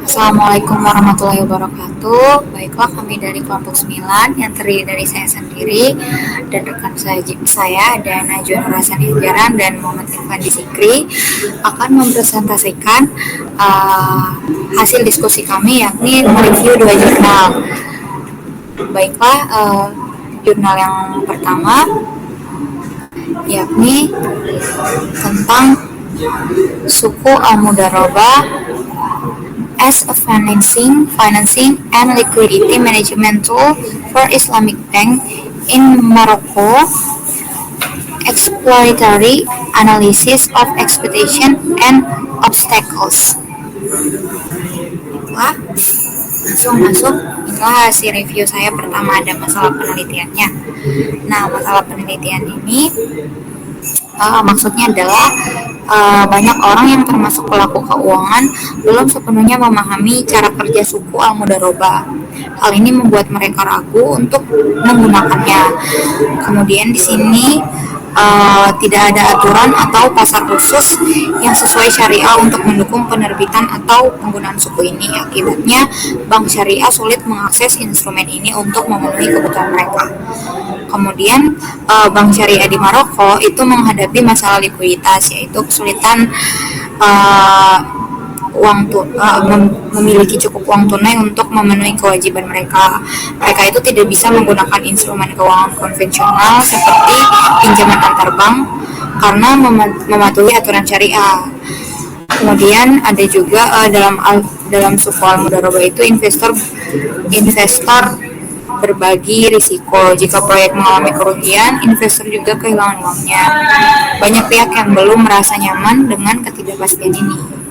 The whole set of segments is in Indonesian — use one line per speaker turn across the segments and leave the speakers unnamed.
Assalamualaikum warahmatullahi wabarakatuh. Baiklah, kami dari kelompok 9 yang terdiri dari saya sendiri dan rekan saya ada Najwa Nurasan Hijaran dan Muhammad Irfan Disikri akan mempresentasikan hasil diskusi kami, yakni mereview 2 jurnal. Baiklah, jurnal yang pertama yakni tentang suku Al-Mudarobah as a financing and liquidity management tool for Islamic bank in Morocco, exploratory analysis of expectation and obstacles. Wah, langsung masuk. Inilah hasil review saya. Pertama ada masalah penelitiannya. Nah, masalah penelitian ini maksudnya adalah banyak orang yang termasuk pelaku keuangan belum sepenuhnya memahami cara kerja suku Al-Mudarobah. Hal ini membuat mereka ragu untuk menggunakannya. Kemudian di sini tidak ada aturan atau pasar khusus yang sesuai syariah untuk mendukung penerbitan atau penggunaan suku ini. Akibatnya, bank syariah sulit mengakses instrumen ini untuk memenuhi kebutuhan mereka. Kemudian bank syariah di Maroko itu menghadapi masalah likuiditas, yaitu kesulitan memiliki cukup uang tunai untuk memenuhi kewajiban mereka. Mereka itu tidak bisa menggunakan instrumen keuangan konvensional seperti pinjaman antar bank karena mematuhi aturan syariah. Kemudian ada juga dalam suku Al-Mudarobah itu investor berbagi risiko. Jika proyek mengalami kerugian, investor juga kehilangan uangnya. Banyak pihak yang belum merasa nyaman dengan ketidakpastian ini.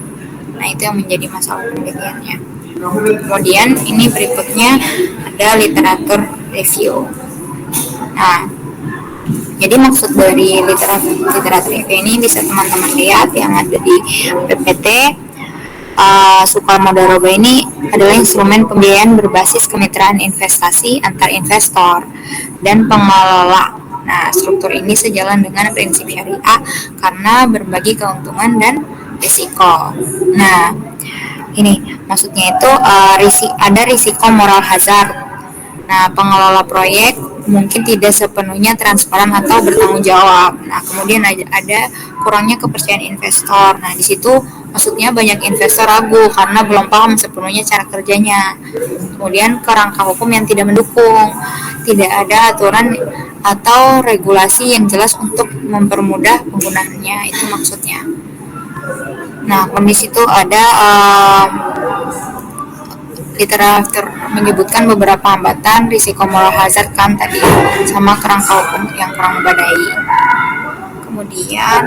Nah, itu yang menjadi masalah penelitiannya. Kemudian ini berikutnya ada literatur review. Nah, jadi maksud dari literatur review ini bisa teman-teman lihat yang ada di PPT. Suku Al-Mudarobah ini adalah instrumen pembiayaan berbasis kemitraan investasi antar investor dan pengelola. Nah, struktur ini sejalan dengan prinsip syariah karena berbagi keuntungan dan risiko. Nah, ini maksudnya itu ada risiko moral hazard. Nah, pengelola proyek mungkin tidak sepenuhnya transparan atau bertanggung jawab. Nah, kemudian ada kurangnya kepercayaan investor. Nah, di situ maksudnya banyak investor ragu karena belum paham sepenuhnya cara kerjanya. Kemudian kerangka hukum yang tidak mendukung, tidak ada aturan atau regulasi yang jelas untuk mempermudah penggunaannya, itu maksudnya. Nah, kondisi itu ada literatur menyebutkan beberapa hambatan risiko moral hazard kan tadi, sama kerangka hukum yang kurang memadai. Kemudian,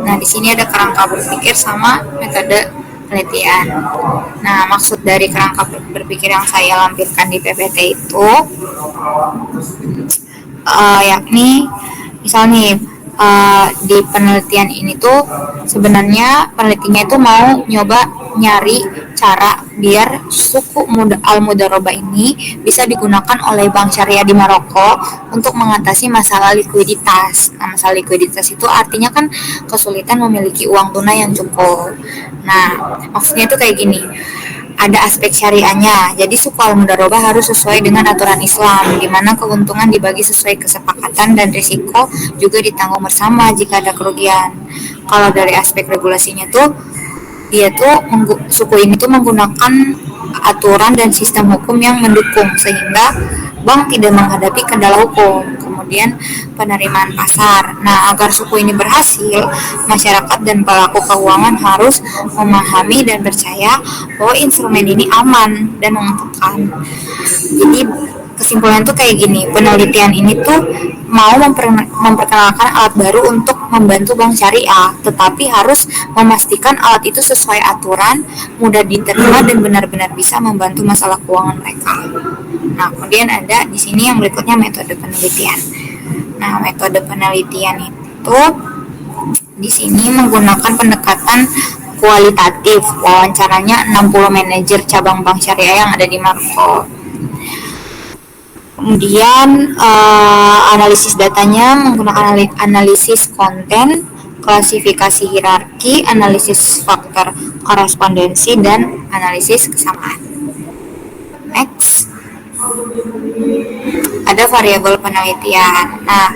nah di sini ada kerangka berpikir sama metode penelitian. Nah, maksud dari kerangka berpikir yang saya lampirkan di PPT itu yakni misalnya di penelitian ini tuh sebenarnya penelitinya itu mau nyoba nyari cara biar suku Al-Mudarobah ini bisa digunakan oleh bank syariah di Maroko untuk mengatasi masalah likuiditas. Nah, masalah likuiditas itu artinya kan kesulitan memiliki uang tunai yang cukup. Nah, maksudnya itu kayak gini. Ada aspek syariahnya, jadi suku Al-Mudarobah harus sesuai dengan aturan Islam, di mana keuntungan dibagi sesuai kesepakatan dan risiko juga ditanggung bersama jika ada kerugian. Kalau dari aspek regulasinya tuh, suku ini tuh menggunakan aturan dan sistem hukum yang mendukung sehingga bank tidak menghadapi kendala hukum. Kemudian penerimaan pasar. Nah, agar suku ini berhasil, masyarakat dan pelaku keuangan harus memahami dan percaya bahwa instrumen ini aman dan menguntungkan. Jadi kesimpulan tuh kayak gini, penelitian ini tuh mau memperkenalkan alat baru untuk membantu bank syariah, tetapi harus memastikan alat itu sesuai aturan, mudah diterima dan benar-benar bisa membantu masalah keuangan mereka. Nah, kemudian ada di sini yang berikutnya metode penelitian. Nah, metode penelitian itu di sini menggunakan pendekatan kualitatif. Wawancaranya 60 manajer cabang bank syariah yang ada di Maroko. Kemudian analisis datanya menggunakan analisis konten klasifikasi hierarki, analisis faktor korespondensi, dan analisis kesamaan. Next, ada variabel penelitian. Nah,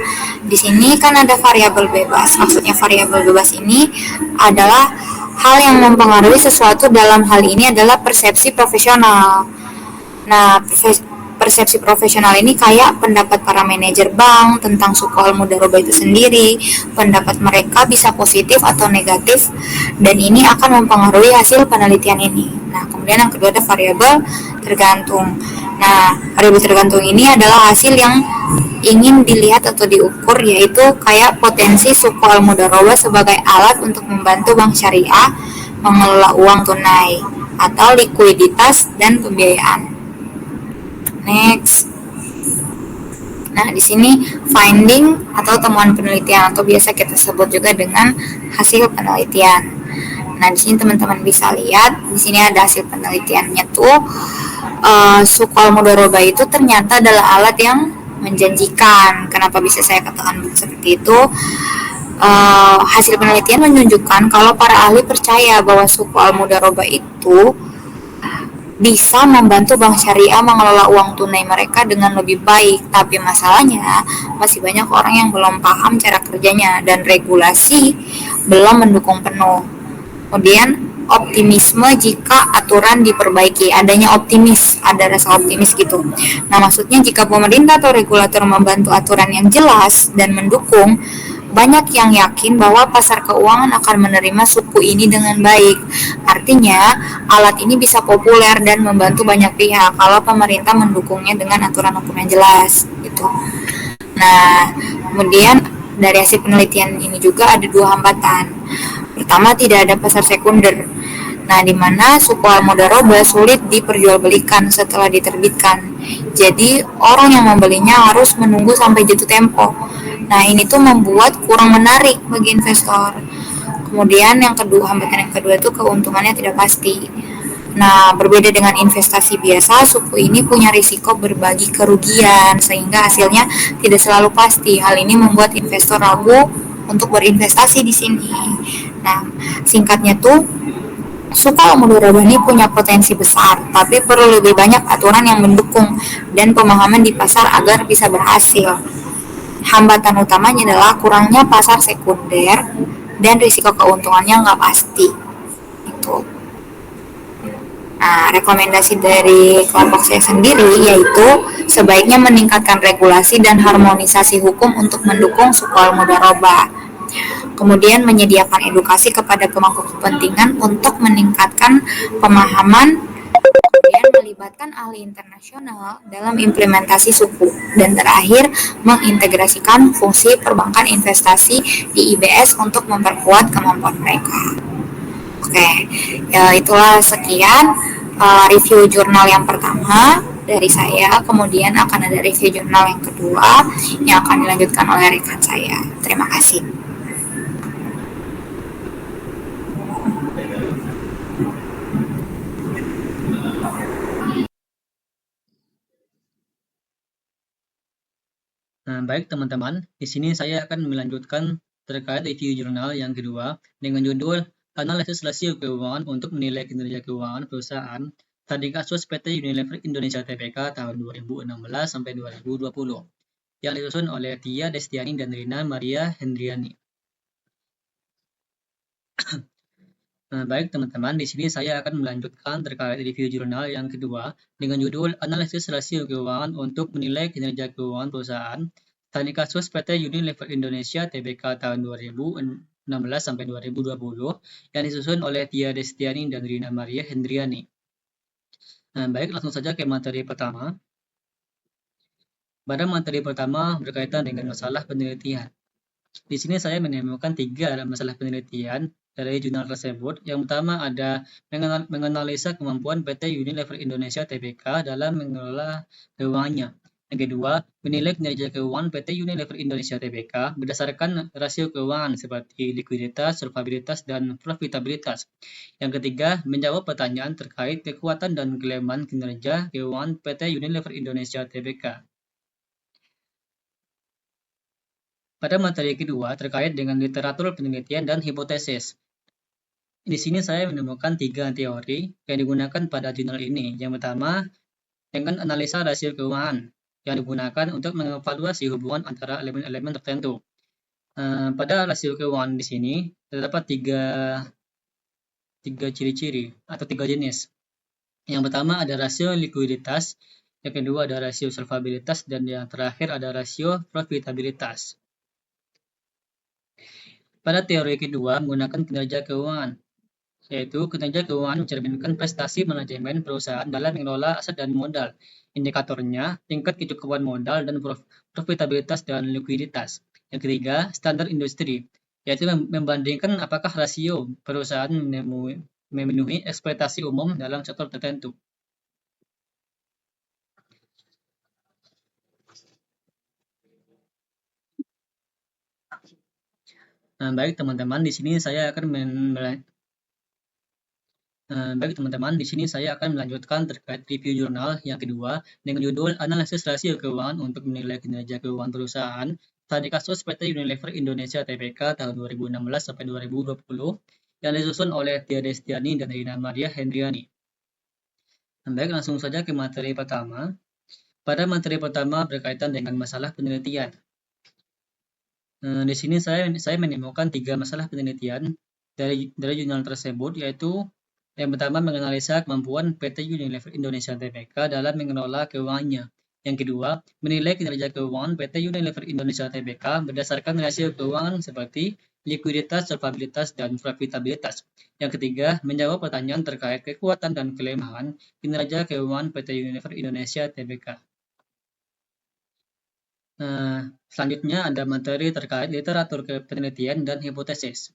di sini kan ada variabel bebas. Maksudnya variabel bebas ini adalah hal yang mempengaruhi sesuatu, dalam hal ini adalah persepsi profesional. Nah, persepsi profesional ini kayak pendapat para manajer bank tentang suku al-mudharabah itu sendiri, pendapat mereka bisa positif atau negatif, dan ini akan mempengaruhi hasil penelitian ini. Nah, kemudian yang kedua ada variabel tergantung. Nah, variabel tergantung ini adalah hasil yang ingin dilihat atau diukur, yaitu kayak potensi suku al-mudharabah sebagai alat untuk membantu bank syariah mengelola uang tunai atau likuiditas dan pembiayaan. Next. Nah, di sini finding atau temuan penelitian atau biasa kita sebut juga dengan hasil penelitian. Nah, di sini teman-teman bisa lihat, di sini ada hasil penelitiannya tuh. Suku al-mudharabah itu ternyata adalah alat yang menjanjikan. Kenapa bisa saya katakan seperti itu? Hasil penelitian menunjukkan kalau para ahli percaya bahwa suku al-mudharabah itu bisa membantu bank syariah mengelola uang tunai mereka dengan lebih baik. Tapi masalahnya masih banyak orang yang belum paham cara kerjanya dan regulasi belum mendukung penuh. Kemudian optimisme jika aturan diperbaiki, adanya ada rasa optimis gitu. Nah, maksudnya jika pemerintah atau regulator membantu aturan yang jelas dan mendukung, banyak yang yakin bahwa pasar keuangan akan menerima suku ini dengan baik. Artinya, alat ini bisa populer dan membantu banyak pihak kalau pemerintah mendukungnya dengan aturan hukum yang jelas gitu. Nah, kemudian dari hasil penelitian ini juga ada dua hambatan. Pertama, tidak ada pasar sekunder. Nah, di mana suku al-mudharabah sulit diperjualbelikan setelah diterbitkan. Jadi, orang yang membelinya harus menunggu sampai jatuh tempo. Nah, ini tuh membuat kurang menarik bagi investor. Kemudian hambatan yang kedua itu keuntungannya tidak pasti. Nah, berbeda dengan investasi biasa, suku ini punya risiko berbagi kerugian sehingga hasilnya tidak selalu pasti. Hal ini membuat investor ragu untuk berinvestasi di sini. Nah, singkatnya tuh suku al-mudharabah ini punya potensi besar, tapi perlu lebih banyak aturan yang mendukung dan pemahaman di pasar agar bisa berhasil. Hambatan utamanya adalah kurangnya pasar sekunder dan risiko keuntungannya nggak pasti. Itu. Nah, rekomendasi dari kelompok saya sendiri yaitu sebaiknya meningkatkan regulasi dan harmonisasi hukum untuk mendukung suku al-mudharabah. Kemudian menyediakan edukasi kepada pemangku kepentingan untuk meningkatkan pemahaman, kemudian melibatkan ahli internasional dalam implementasi suku, dan terakhir mengintegrasikan fungsi perbankan investasi di IBS untuk memperkuat kemampuan mereka. Oke, ya itulah sekian review jurnal yang pertama dari saya, kemudian akan ada review jurnal yang kedua yang akan dilanjutkan oleh rekan saya. Terima kasih.
Nah, baik teman-teman, di sini saya akan melanjutkan terkait review jurnal yang kedua dengan judul Analisis Rasio Keuangan untuk Menilai Kinerja Keuangan Perusahaan tadi kasus PT Unilever Indonesia Tbk tahun 2016 sampai 2020 yang disusun oleh Tia Destiani dan Rina Maria Hendriani. Nah, baik teman-teman, di sini saya akan melanjutkan terkait review jurnal yang kedua dengan judul Analisis Rasio Keuangan untuk Menilai Kinerja Keuangan Perusahaan tadi kasus PT Unilever Indonesia Tbk tahun 2016 sampai 2020 yang disusun oleh Tia Destiani dan Rina Maria Hendriani. Nah, baik, langsung saja ke materi pertama. Pada materi pertama berkaitan dengan masalah penelitian. Di sini saya menemukan 3 masalah penelitian dari jurnal tersebut. Yang pertama ada menganalisa kemampuan PT Unilever Indonesia Tbk dalam mengelola keuangannya. Yang kedua, menilai kinerja keuangan PT Unilever Indonesia Tbk berdasarkan rasio keuangan seperti likuiditas, solvabilitas, dan profitabilitas. Yang ketiga, menjawab pertanyaan terkait kekuatan dan kelemahan kinerja keuangan PT Unilever Indonesia Tbk. Pada materi kedua terkait dengan literatur penelitian dan hipotesis. Di sini saya menemukan 3 teori yang digunakan pada jurnal ini. Yang pertama, dengan analisa rasio keuangan yang digunakan untuk mengevaluasi hubungan antara elemen-elemen tertentu. Pada rasio keuangan di sini terdapat tiga ciri-ciri atau 3 jenis. Yang pertama ada rasio likuiditas, yang kedua ada rasio solvabilitas, dan yang terakhir ada rasio profitabilitas. Pada teori kedua menggunakan kinerja keuangan, yaitu kinerja keuangan mencerminkan prestasi manajemen perusahaan dalam mengelola aset dan modal. Indikatornya, tingkat kecukupan modal dan profitabilitas dan likuiditas. Yang ketiga, standar industri, yaitu membandingkan apakah rasio perusahaan memenuhi ekspektasi umum dalam sektor tertentu. Baik teman-teman, di sini saya akan melanjutkan terkait review jurnal yang kedua dengan judul Analisis Rasio Keuangan untuk Menilai Kinerja Keuangan Perusahaan studi kasus PT Unilever Indonesia Tbk tahun 2016 sampai 2020 yang disusun oleh Tia Destiani dan Rina Maria Hendriani. Baik, langsung saja ke materi pertama. Pada materi pertama berkaitan dengan masalah penelitian. Di sini saya menemukan 3 masalah penelitian dari jurnal tersebut, yaitu yang pertama, menganalisa kemampuan PT Unilever Indonesia Tbk dalam mengelola keuangannya. Yang kedua, menilai kinerja keuangan PT Unilever Indonesia Tbk berdasarkan rasio keuangan seperti likuiditas, solvabilitas, dan profitabilitas. Yang ketiga, menjawab pertanyaan terkait kekuatan dan kelemahan kinerja keuangan PT Unilever Indonesia Tbk. Selanjutnya ada materi terkait literatur penelitian dan hipotesis.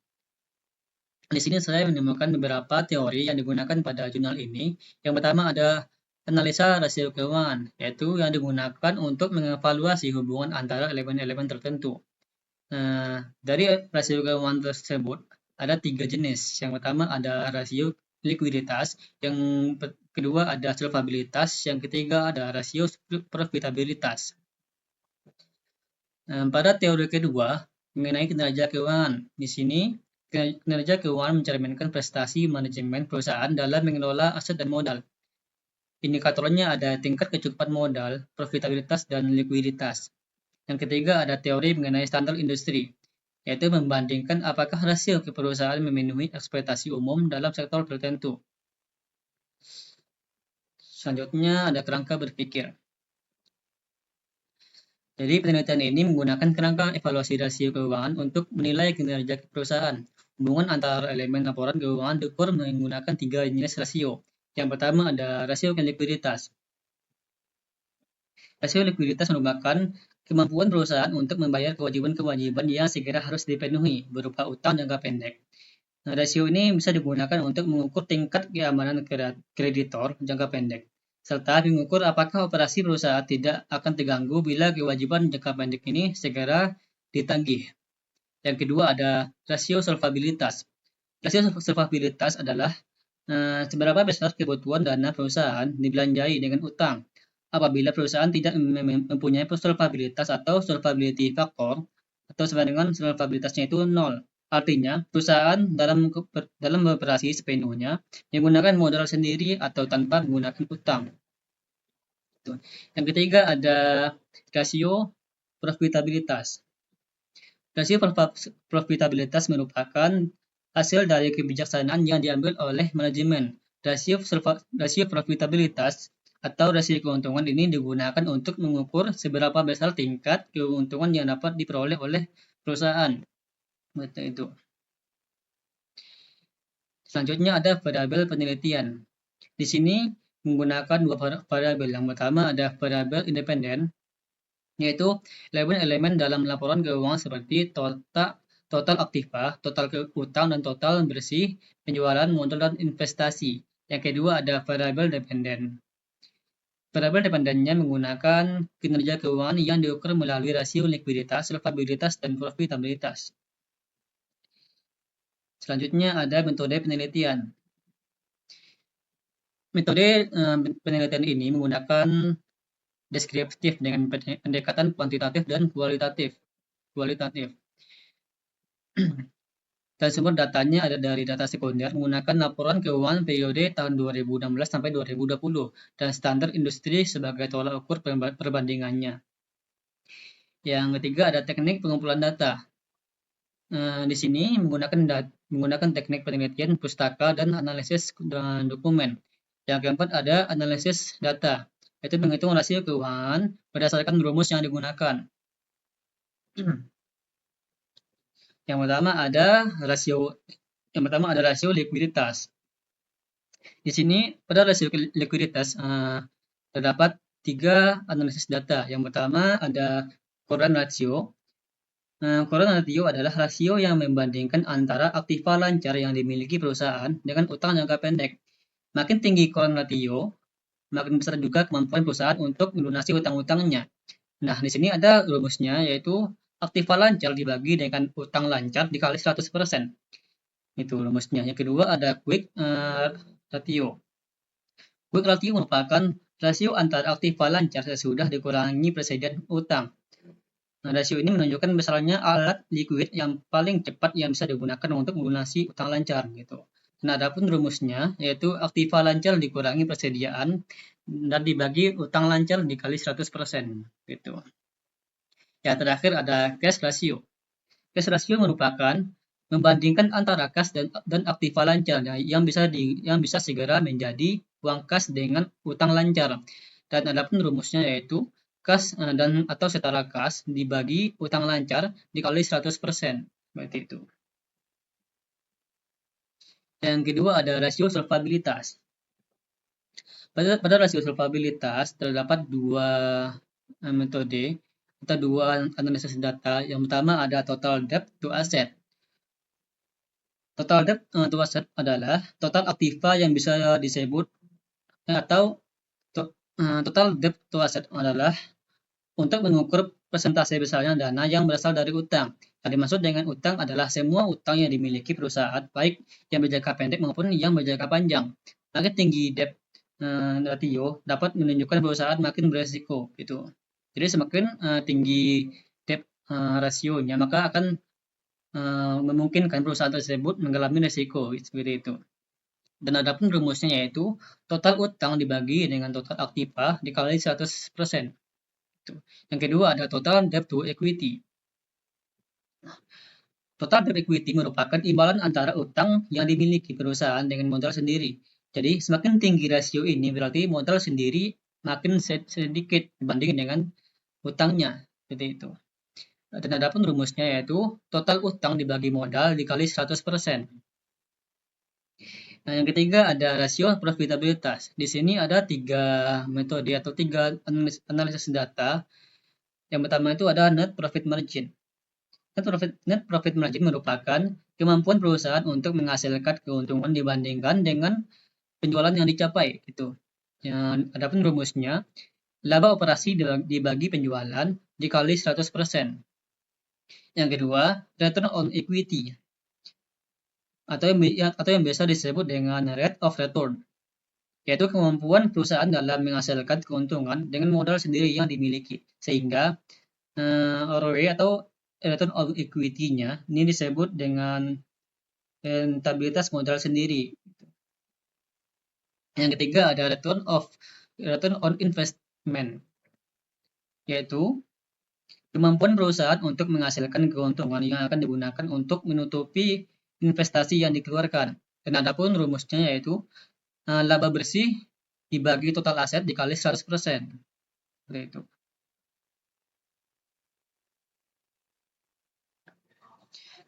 Di sini saya menemukan beberapa teori yang digunakan pada jurnal ini. Yang pertama ada analisa rasio keuangan, yaitu yang digunakan untuk mengevaluasi hubungan antara elemen-elemen tertentu. Dari rasio keuangan tersebut ada 3 jenis. Yang pertama ada rasio likuiditas, yang kedua ada solvabilitas, yang ketiga ada rasio profitabilitas. Pada teori kedua mengenai kinerja keuangan, di sini kinerja keuangan mencerminkan prestasi manajemen perusahaan dalam mengelola aset dan modal. Indikatornya ada tingkat kecukupan modal, profitabilitas, dan likuiditas. Yang ketiga ada teori mengenai standar industri, yaitu membandingkan apakah rasio perusahaan memenuhi ekspektasi umum dalam sektor tertentu. Selanjutnya ada kerangka berpikir. Jadi penelitian ini menggunakan kerangka evaluasi rasio keuangan untuk menilai kinerja perusahaan. Hubungan antara elemen laporan keuangan diukur menggunakan 3 jenis rasio. Yang pertama ada rasio likuiditas. Rasio likuiditas merupakan kemampuan perusahaan untuk membayar kewajiban-kewajiban yang segera harus dipenuhi berupa utang jangka pendek. Rasio ini bisa digunakan untuk mengukur tingkat keamanan kreditor jangka pendek, serta mengukur apakah operasi perusahaan tidak akan terganggu bila kewajiban jangka pendek ini segera ditagih. Yang kedua ada rasio solvabilitas. Rasio solvabilitas adalah seberapa besar kebutuhan dana perusahaan dibelanjai dengan utang. Apabila perusahaan tidak mempunyai solvabilitas atau solvability factor, atau sama dengan solvabilitasnya itu 0. Artinya, perusahaan dalam beroperasi sepenuhnya menggunakan modal sendiri atau tanpa menggunakan utang. Yang ketiga ada rasio profitabilitas. Rasio profitabilitas merupakan hasil dari kebijaksanaan yang diambil oleh manajemen. Rasio profitabilitas atau rasio keuntungan ini digunakan untuk mengukur seberapa besar tingkat keuntungan yang dapat diperoleh oleh perusahaan. Itu. Selanjutnya ada variabel penelitian. Di sini menggunakan 2 variabel. Yang pertama ada variabel independen, yaitu elemen-elemen dalam laporan keuangan seperti total aktiva, total utang, dan total bersih, penjualan, modal, dan investasi. Yang kedua ada variabel dependen. Variabel dependennya menggunakan kinerja keuangan yang diukur melalui rasio likuiditas, solvabilitas, dan profitabilitas. Selanjutnya ada metode penelitian. Metode penelitian ini menggunakan deskriptif dengan pendekatan kuantitatif dan kualitatif. kualitatif. Dan sumber datanya ada dari data sekunder menggunakan laporan keuangan periode tahun 2016 sampai 2020 dan standar industri sebagai tolak ukur perbandingannya. Yang ketiga ada teknik pengumpulan data. Di sini menggunakan teknik penelitian pustaka dan analisis dokumen. Yang keempat ada analisis data, yaitu menghitung rasio keuangan berdasarkan rumus yang digunakan. Yang pertama ada rasio likuiditas. Di sini pada rasio likuiditas terdapat 3 analisis data. Yang pertama ada current ratio. Current ratio adalah rasio yang membandingkan antara aktiva lancar yang dimiliki perusahaan dengan utang jangka pendek. Makin tinggi current ratio, makin besar juga kemampuan perusahaan untuk melunasi utang-utangnya. Nah, di sini ada rumusnya, yaitu aktiva lancar dibagi dengan utang lancar dikali 100%. Itu rumusnya. Yang kedua ada quick ratio. Quick ratio merupakan rasio antara aktiva lancar sesudah dikurangi presiden utang. Nah, rasio ini menunjukkan misalnya alat liquid yang paling cepat yang bisa digunakan untuk melunasi utang lancar gitu. Nah, adapun rumusnya yaitu aktiva lancar dikurangi persediaan dan dibagi utang lancar dikali 100% gitu. Yang terakhir ada cash ratio. Cash ratio merupakan membandingkan antara kas dan aktiva lancar yang bisa segera menjadi uang kas dengan utang lancar. Dan adapun rumusnya yaitu kas dan atau setara kas dibagi utang lancar dikali 100%. Seperti itu. Yang kedua ada rasio solvabilitas. Pada rasio solvabilitas terdapat 2 metode atau 2 analisis data. Yang pertama ada total debt to asset. Total debt to asset adalah total aktiva yang bisa disebut atau total debt to asset adalah untuk mengukur persentase besarnya dana yang berasal dari utang. Yang dimaksud dengan utang adalah semua utang yang dimiliki perusahaan, baik yang berjangka pendek maupun yang berjangka panjang. Makin tinggi debt ratio dapat menunjukkan perusahaan makin beresiko gitu. Jadi semakin tinggi debt rasionya, maka akan memungkinkan perusahaan tersebut mengalami risiko seperti itu. Dan adapun rumusnya yaitu total utang dibagi dengan total aktiva dikali 100%. Yang kedua ada total debt to equity. Total debt equity merupakan imbalan antara utang yang dimiliki perusahaan dengan modal sendiri. Jadi semakin tinggi rasio ini berarti modal sendiri makin sedikit dibanding dengan utangnya, seperti itu. Dan adapun rumusnya yaitu total utang dibagi modal dikali 100%. Nah, yang ketiga ada rasio profitabilitas. Di sini ada 3 metode atau 3 analisis data. Yang pertama itu ada net profit margin. Net profit margin merupakan kemampuan perusahaan untuk menghasilkan keuntungan dibandingkan dengan penjualan yang dicapai. Gitu. Adapun rumusnya, laba operasi dibagi penjualan dikali 100%. Yang kedua, return on equity atau yang biasa disebut dengan rate of return, yaitu kemampuan perusahaan dalam menghasilkan keuntungan dengan modal sendiri yang dimiliki, sehingga ROE atau return on equity-nya ini disebut dengan rentabilitas modal sendiri. Yang ketiga ada return on investment, yaitu kemampuan perusahaan untuk menghasilkan keuntungan yang akan digunakan untuk menutupi investasi yang dikeluarkan. Dan adapun rumusnya yaitu laba bersih dibagi total aset dikali 100%. Seperti itu.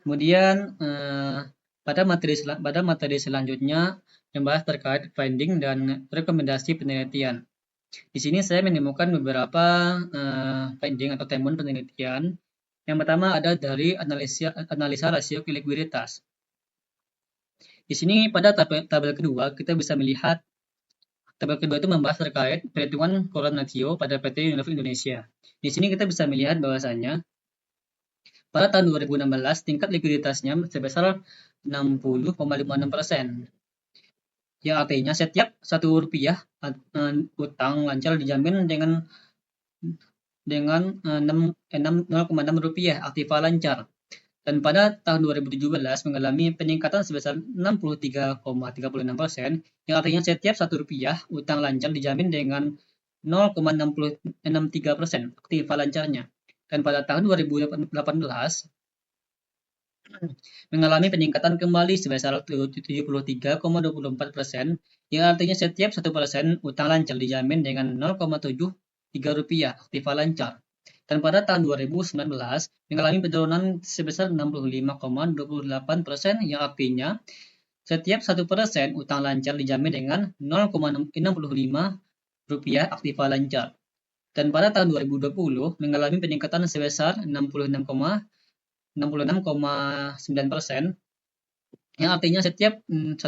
Kemudian pada materi selanjutnya membahas terkait finding dan rekomendasi penelitian. Di sini saya menemukan beberapa finding atau temuan penelitian. Yang pertama ada dari analisa rasio likuiditas. Di sini pada tabel kedua kita bisa melihat tabel kedua itu membahas terkait perhitungan current ratio pada PT Unilever Indonesia. Di sini kita bisa melihat bahwasanya pada tahun 2016 tingkat likuiditasnya sebesar 60,56%. Yang artinya setiap Rp1 utang lancar dijamin dengan dengan 0,6 rupiah aktiva lancar. Dan pada tahun 2017 mengalami peningkatan sebesar 63,36%, yang artinya setiap Rp1 utang lancar dijamin dengan 0,63% aktiva lancarnya. Dan pada tahun 2018 mengalami peningkatan kembali sebesar 73,24%, yang artinya setiap 1% utang lancar dijamin dengan 0,73 rupiah aktiva lancar. Dan pada tahun 2019 mengalami penurunan sebesar 65,28%, yang artinya setiap 1% utang lancar dijamin dengan 0,65 rupiah aktiva lancar. Dan pada tahun 2020 mengalami peningkatan sebesar 66,9%, yang artinya setiap 1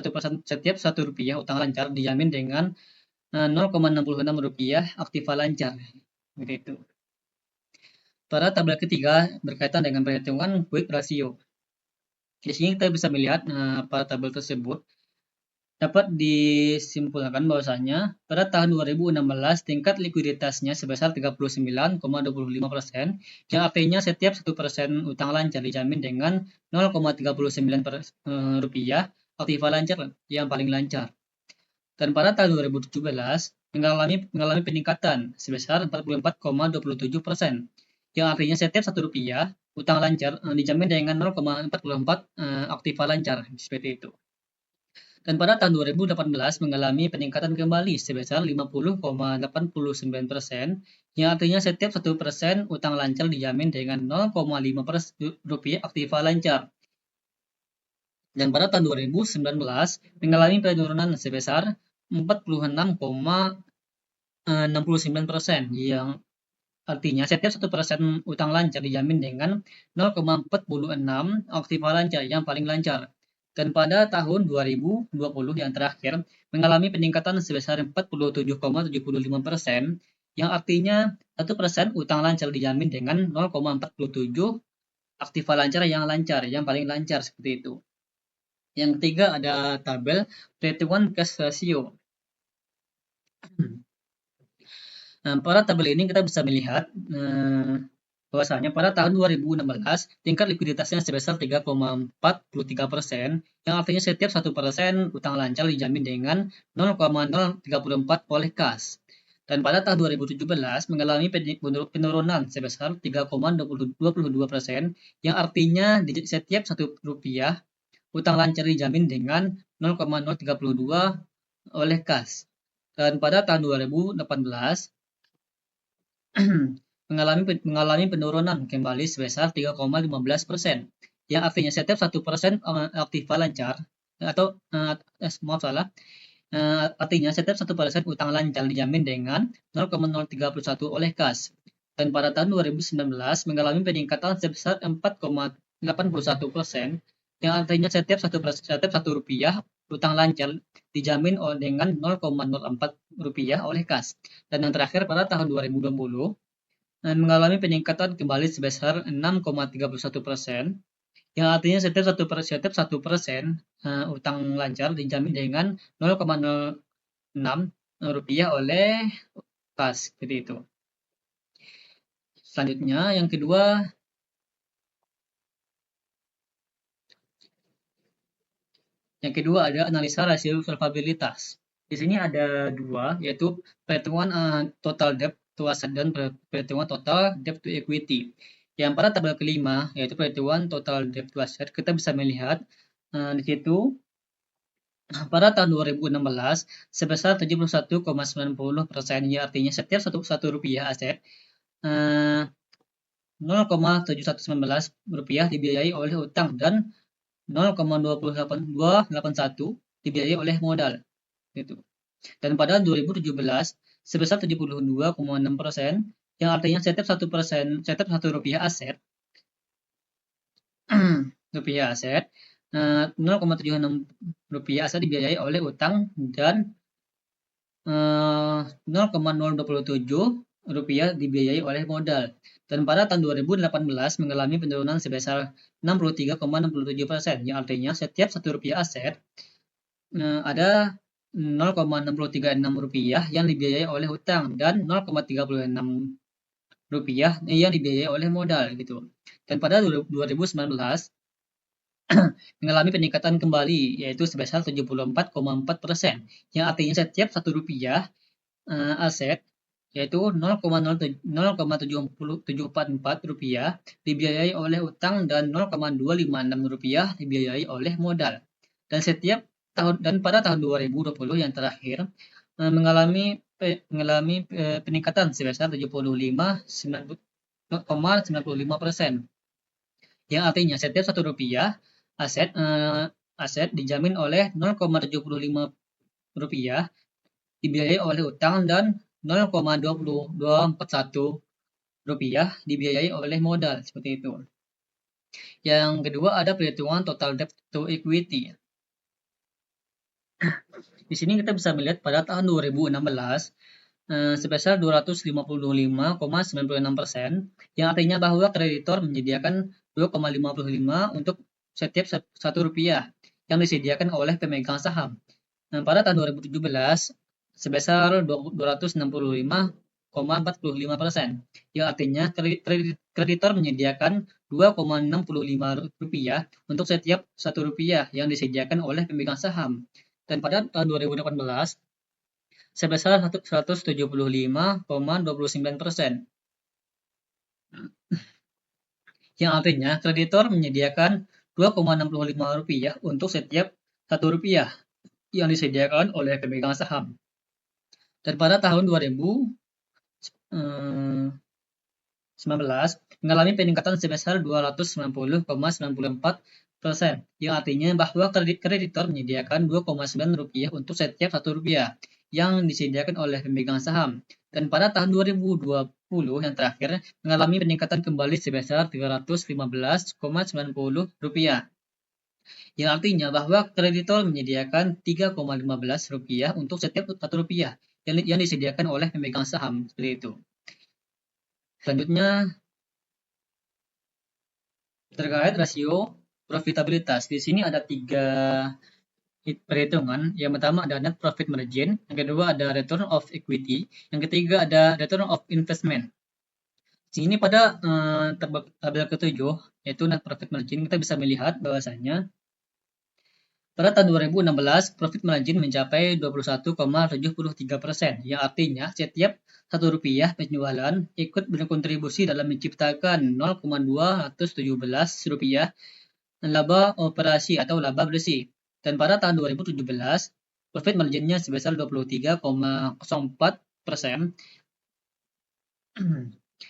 rupiah utang lancar dijamin dengan 0,66 rupiah aktiva lancar. Begitu. Pada tabel ketiga berkaitan dengan perhitungan quick ratio. Di sini kita bisa melihat pada tabel tersebut dapat disimpulkan bahwasanya pada tahun 2016 tingkat likuiditasnya sebesar 39,25%, yang artinya setiap 1% utang lancar dijamin dengan 0,39 rupiah aktiva lancar yang paling lancar. Dan pada tahun 2017 mengalami peningkatan sebesar 44,27%, yang artinya setiap 1 rupiah utang lancar dijamin dengan 0,44 aktiva lancar, seperti itu. Dan pada tahun 2018 mengalami peningkatan kembali sebesar 50,89%, yang artinya setiap 1% utang lancar dijamin dengan 0,5 rupiah aktiva lancar. Dan pada tahun 2019 mengalami penurunan sebesar 46,69%, yang artinya setiap 1% utang lancar dijamin dengan 0,46 aktiva lancar yang paling lancar. Dan pada tahun 2020 yang terakhir mengalami peningkatan sebesar 47,75%, yang artinya 1% utang lancar dijamin dengan 0,47 aktiva lancar yang paling lancar, seperti itu. Yang ketiga ada tabel perhitungan cash ratio. Nah, pada tabel ini kita bisa melihat bahwasanya pada tahun 2016 tingkat likuiditasnya sebesar 3,43%, yang artinya setiap 1% utang lancar dijamin dengan 0,034 oleh kas. Dan pada tahun 2017 mengalami penurunan sebesar 3,22%, yang artinya di setiap 1 rupiah utang lancar dijamin dengan 0,032 oleh kas. Dan pada tahun 2018 mengalami penurunan kembali sebesar 3,15%, yang artinya setiap 1% aktiva lancar artinya setiap 1% utang lancar dijamin dengan 0,031 oleh kas. Dan pada tahun 2019 mengalami peningkatan sebesar 4,81%, yang artinya setiap 1 rupiah utang lancar dijamin dengan 0,04 rupiah oleh kas. Dan yang terakhir pada tahun 2020 mengalami peningkatan kembali sebesar 6,31%, yang artinya setiap 1% utang lancar dijamin dengan 0,06 rupiah oleh kas, seperti itu. Selanjutnya yang kedua ada analisa rasio solvabilitas. Di sini ada dua, yaitu perhitungan total debt to asset dan perhitungan total debt to equity. Yang pada tabel kelima, yaitu perhitungan total debt to asset, kita bisa melihat di situ pada tahun 2016 sebesar 71,90%, ya artinya setiap 1 rupiah aset 0,7119 rupiah dibiayai oleh utang dan 0,281 dibiayai oleh modal, gitu. Dan pada 2017 sebesar 72,6%, yang artinya setiap 1 rupiah aset 0,76 rupiah aset dibiayai oleh utang dan 0,027 rupiah dibiayai oleh modal. Dan pada tahun 2018 mengalami penurunan sebesar 63,67%, yang artinya setiap 1 rupiah aset ada 0,636 rupiah yang dibiayai oleh utang dan 0,36 rupiah yang dibiayai oleh modal gitu. Dan pada 2019 mengalami peningkatan kembali yaitu sebesar 74,4%, yang artinya setiap Rp1 aset yaitu 0,744 rupiah dibiayai oleh utang dan 0,256 rupiah dibiayai oleh modal. Dan setiap tahun dan pada tahun 2020 yang terakhir mengalami peningkatan sebesar 75,95%, yang artinya setiap Rp1 aset dijamin oleh 0,75 rupiah dibiayai oleh utang dan 0,241 rupiah dibiayai oleh modal, seperti itu. Yang kedua ada perhitungan total debt to equity. Di sini kita bisa melihat pada tahun 2016 sebesar 255,96%, yang artinya bahwa kreditor menyediakan 2,55 untuk setiap Rp1 yang disediakan oleh pemegang saham. Pada tahun 2017 sebesar 265,45%, yang artinya kreditor menyediakan Rp2,65 untuk setiap Rp1 yang disediakan oleh pemegang saham. Dan pada tahun 2018 sebesar 175,29%, yang artinya kreditor menyediakan Rp2,65 untuk setiap Rp1 yang disediakan oleh pemegang saham. Dan pada tahun 2019 mengalami peningkatan sebesar 290,94%, yang artinya bahwa kreditor menyediakan Rp2,9 untuk setiap Rp1 yang disediakan oleh pemegang saham. Dan pada tahun 2020 yang terakhir mengalami peningkatan kembali sebesar Rp315,90, yang artinya bahwa kreditor menyediakan Rp3,15 untuk setiap Rp1 yang disediakan oleh pemegang saham, seperti itu. Selanjutnya terkait rasio profitabilitas. Di sini ada 3 perhitungan. Yang pertama ada net profit margin, yang kedua ada return of equity, yang ketiga ada return of investment. Di sini pada tabel ke-7 yaitu net profit margin, kita bisa melihat bahwasanya pada tahun 2016 profit margin mencapai 21,73%, yang artinya setiap Rp1 penjualan ikut berkontribusi dalam menciptakan 0,217 rupiah laba operasi atau laba bersih. Dan pada tahun 2017 profit marginnya sebesar 23,04%,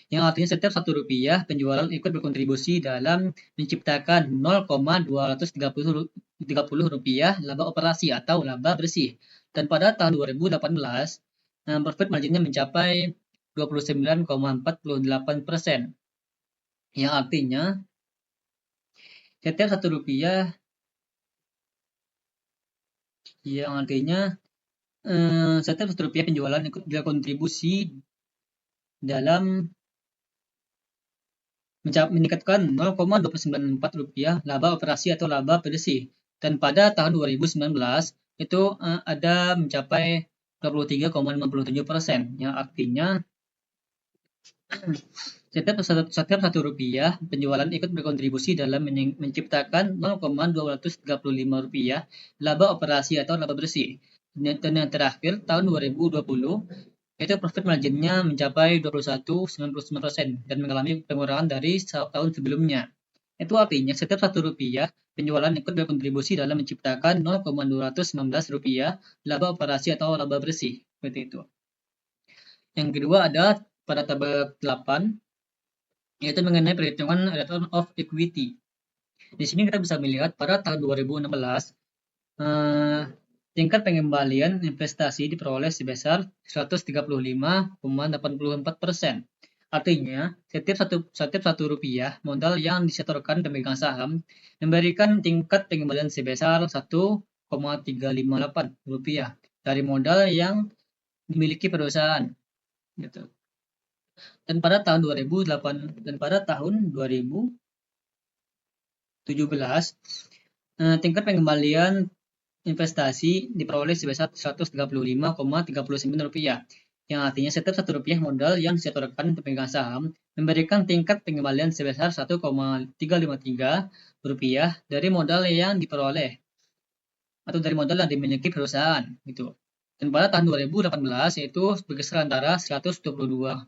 yang artinya setiap Rp1 penjualan ikut berkontribusi dalam menciptakan 0,230 rupiah laba operasi atau laba bersih. Dan pada tahun 2018 profit marginnya mencapai 29,48%, yang artinya setiap Rp1 penjualan ikut berkontribusi dalam meningkatkan 0,294 rupiah laba operasi atau laba bersih. Dan pada tahun 2019 itu ada mencapai 23,57%, yang artinya setiap Rp1 penjualan ikut berkontribusi dalam menciptakan 0,235 rupiah laba operasi atau laba bersih. Dan yang terakhir tahun 2020 itu profit marginnya mencapai 21,99% dan mengalami pengurangan dari tahun sebelumnya. Itu artinya setiap Rp1 penjualan ikut berkontribusi dalam menciptakan 0,219 rupiah laba operasi atau laba bersih, seperti itu. Yang kedua ada pada tabel 8 yaitu mengenai perhitungan return of equity. Di sini kita bisa melihat pada tahun 2016 tingkat pengembalian investasi diperoleh sebesar 135,84%. Artinya, setiap Rp1 modal yang disetorkan pemegang saham memberikan tingkat pengembalian sebesar Rp1,358 dari modal yang dimiliki perusahaan. Gitu. Dan pada tahun 2017 tingkat pengembalian investasi diperoleh sebesar Rp135,39 yang artinya setiap Rp1 modal yang disetorkan pemegang saham memberikan tingkat pengembalian sebesar Rp1,353 dari modal yang diperoleh atau dari modal yang dimiliki perusahaan gitu. Dan pada tahun 2018 itu berkisar antara 122,99%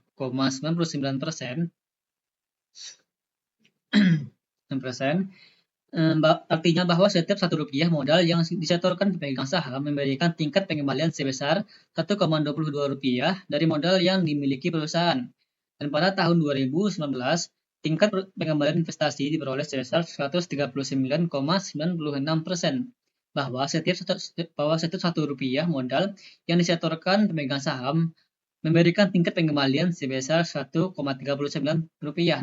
artinya bahwa setiap Rp1 modal yang disetorkan pemegang saham memberikan tingkat pengembalian sebesar Rp1,22 dari modal yang dimiliki perusahaan. Dan pada tahun 2019, tingkat pengembalian investasi diperoleh sebesar 139,96%. Bahwa setiap Rp1 modal yang disetorkan pemegang saham memberikan tingkat pengembalian sebesar Rp1,39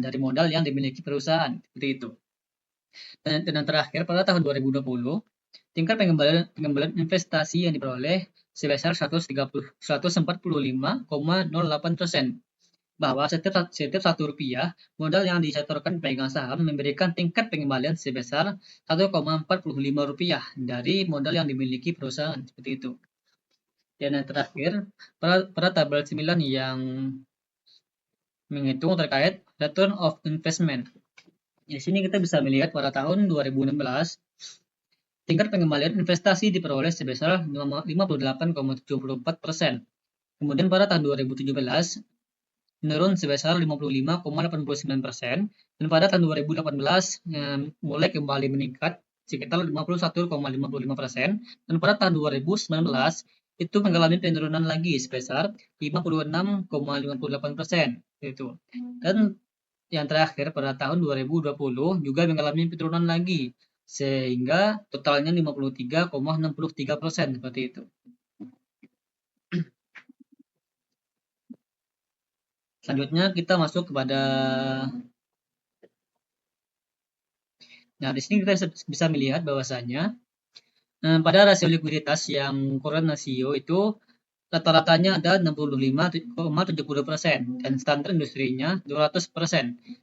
dari modal yang dimiliki perusahaan. Seperti itu. Dan yang terakhir, pada tahun 2020, tingkat pengembalian investasi yang diperoleh sebesar 145,08%. Bahwa setiap Rp1 modal yang disetorkan pemegang saham memberikan tingkat pengembalian sebesar Rp1,45 dari modal yang dimiliki perusahaan. Seperti itu. Dan yang terakhir, pada tabel 9 yang menghitung terkait return of investment. Di sini kita bisa melihat pada tahun 2016, tingkat pengembalian investasi diperoleh sebesar 58,74%. Kemudian pada tahun 2017, menurun sebesar 55,89%. Dan pada tahun 2018, mulai kembali meningkat sekitar 51,55%. Dan pada tahun 2019, itu mengalami penurunan lagi sebesar 56,58%. Itu. Dan yang terakhir pada tahun 2020 juga mengalami penurunan lagi sehingga totalnya 53,63% seperti itu. Selanjutnya kita masuk kepada di sini kita bisa melihat bahwasanya pada rasio likuiditas yang current ratio itu rata-ratanya ada 65,70% dan standar industrinya 200%.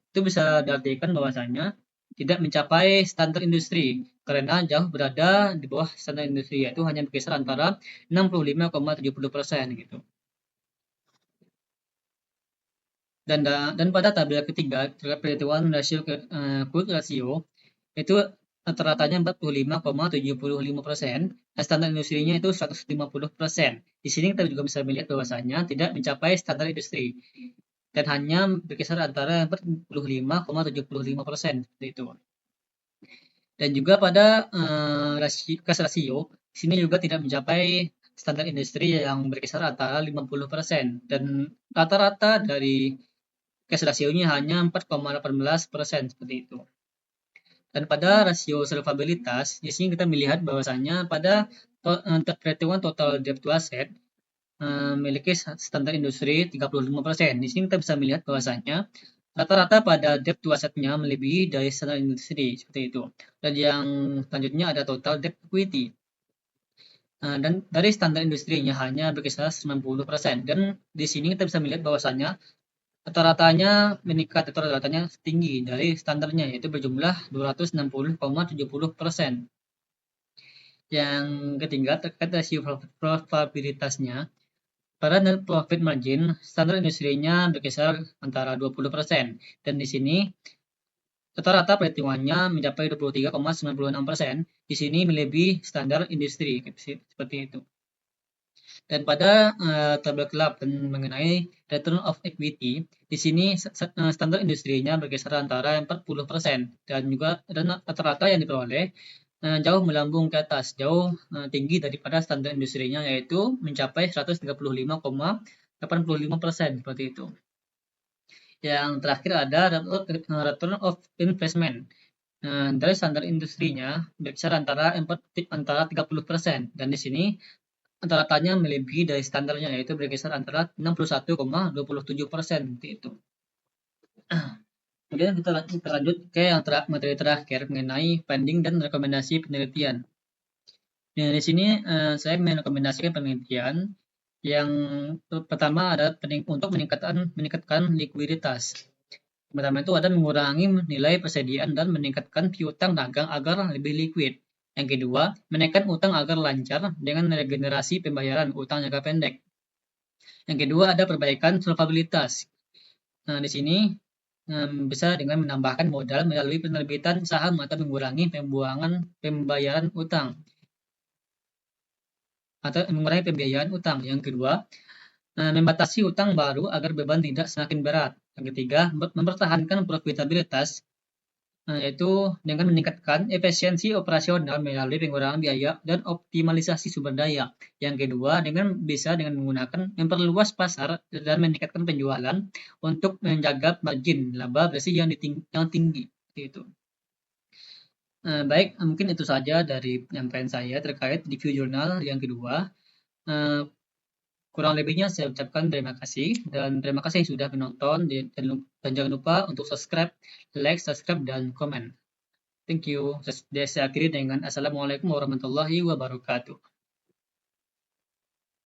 Itu bisa diartikan bahwasanya tidak mencapai standar industri karena jauh berada di bawah standar industri, yaitu hanya berkisar antara 65,70% gitu. Dan pada tabel ketiga terkait perhitungan rasio quick ratio itu rata-ratanya 45,75% dan standar industrinya itu 150%. Di sini kita juga bisa melihat bahwasanya tidak mencapai standar industri dan hanya berkisar antara 45,75% seperti itu. Dan juga pada cash ratio, di sini juga tidak mencapai standar industri yang berkisar antara 50% dan rata-rata dari cash ratio-nya hanya 4,18% seperti itu. Dan pada rasio solvabilitas, di sini kita melihat bahwasanya pada perhitungan total debt to asset memiliki standar industri 35%. Di sini kita bisa melihat bahwasanya rata-rata pada debt to asset-nya melebihi dari standar industri seperti itu. Dan yang selanjutnya ada total debt equity. Dan dari standar industrinya hanya berkisar 90%. Dan di sini kita bisa melihat bahwasanya rata-ratanya meningkat atau rata-ratanya tinggi dari standarnya, yaitu berjumlah 260,70%. Yang ketiga terkait rasio probabilitasnya, pada net profit margin standar industrinya berkisar antara 20% dan di sini rata-rata perhitungannya mencapai 23,96%. Di sini melebihi standar industri seperti itu. Dan pada tabel ke-8 mengenai return of equity, di sini standar industrinya berkisar antara 40% dan juga rata-rata yang diperoleh jauh melambung ke atas, jauh tinggi daripada standar industrinya, yaitu mencapai 135,85% seperti itu. Yang terakhir ada return of investment. Dari standar industrinya berkisar antara 30% dan di sini rata-ratanya melebihi dari standarnya, yaitu berkisar antara 61,27% seperti itu. Kemudian kita lanjut ke yang materi terakhir mengenai finding dan rekomendasi penelitian. Nah, di sini saya merekomendasikan penelitian yang pertama ada untuk meningkatkan likuiditas. Pertama itu ada mengurangi nilai persediaan dan meningkatkan piutang dagang agar lebih liquid. Yang kedua, menaikkan utang agar lancar dengan regenerasi pembayaran utang jangka pendek. Yang kedua ada perbaikan solvabilitas. Nah, di sini bisa dengan menambahkan modal melalui penerbitan saham atau mengurangi pembayaran utang atau mengurangi pembiayaan utang. Yang kedua, membatasi utang baru agar beban tidak semakin berat. Yang ketiga, mempertahankan profitabilitas, yaitu dengan meningkatkan efisiensi operasional melalui pengurangan biaya dan optimalisasi sumber daya. Yang kedua, bisa dengan memperluas pasar dan meningkatkan penjualan untuk menjaga margin laba bersih yang tinggi. Itu. Baik, mungkin itu saja dari penyampaian saya terkait review jurnal yang kedua. Kurang lebihnya saya ucapkan terima kasih dan terima kasih sudah menonton dan jangan lupa untuk subscribe, like, subscribe, dan komen. Thank you. Saya akhiri dengan Assalamualaikum warahmatullahi wabarakatuh.